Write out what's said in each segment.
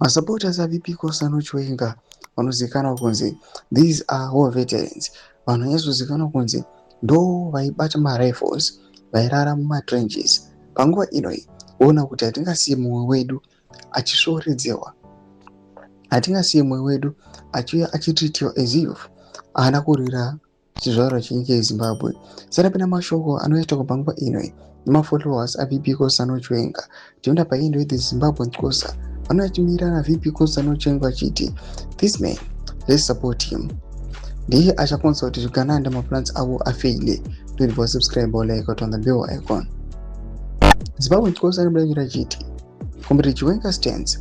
Masupporters aVP Kosano Chiwenga vanozivikanwa kunzi these are war veterans, vanhu vanyazozivikanwa kunzi ndo vaibata marifles, vairara mumatrenches. Panguva inoi voona kuti hatingasiye mumwe wedu achisvooredzerwa, hatingasiye mumwe wedu achiuya achitritiwa as if haana kurwira chizvarwa chenyika yeZimbabwe. Saka pana mashoko anoita panguva inoi nemafollowers aVP Kosano Chiwenga. Tinoenda paendo with the Zimbabwean Kosa vanochimirira naVP Kosano Chiwenga vachiti this man, let's support him. Ndiye achakonza kuti Zvigananda maplans avo afeile. Don't forget subscribe or like on the bell icon. Zimbabwean Kosa anobudaira achiti Comrade Chiwenga stands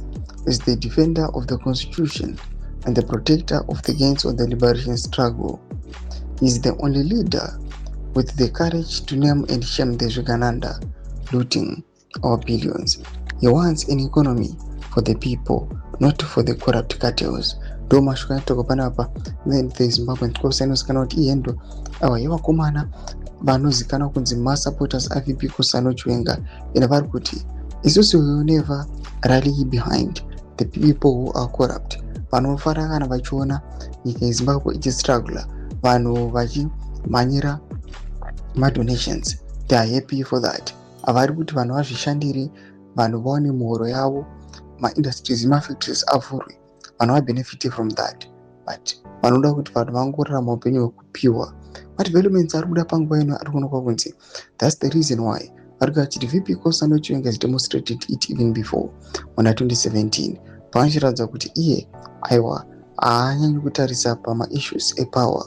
as the defender of the constitution and the protector of the gains of the liberation struggle. He is the only leader with the courage to name and shame the Zvigananda looting our billions. He wants an economy for the people, not for the corrupt cartels. Ndo mashoko anotoko panapa. Then the Zimbabwean Kosa inozikanwa kuti iye ndo ava yevakomana vanozikanwa kunzi masupporters aVP Kosano Chiwenga, ene vari kuti isusu we will never rally behind the people who are corrupt. Vanofara kana vachiona nyika yeZimbabwe ichistruggle, vanhu vachimhanyira madonations, they are happy for that. Havari kuti vanhu vazvishandire, vanhu vaone muhoro yavo, maindustries nemafactories avhurwe, vanhu vabenefit from that. But vanoda kuti vanhu vangorarama upenyu hwekupiwa. Madevelopments ari kuda panguva ino ari kuonekwa kunzi that's the reason why vari kachiti VP Kosano Chiwenga has demonstrated it even before muna 2017 pavachiratidza kuti iye aiwa haanyanyi kutarisa pama-issues epower,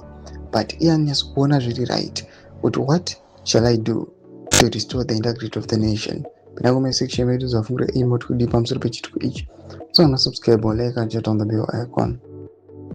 but iye anonyatso kuona zviri right kuti what shall I do to restore the integrity of the nation. Pinda kumasection yedu zvafungura aim kuti kudi pamusoro pechituko ichi. So subscribe or like and chat on the bell icon.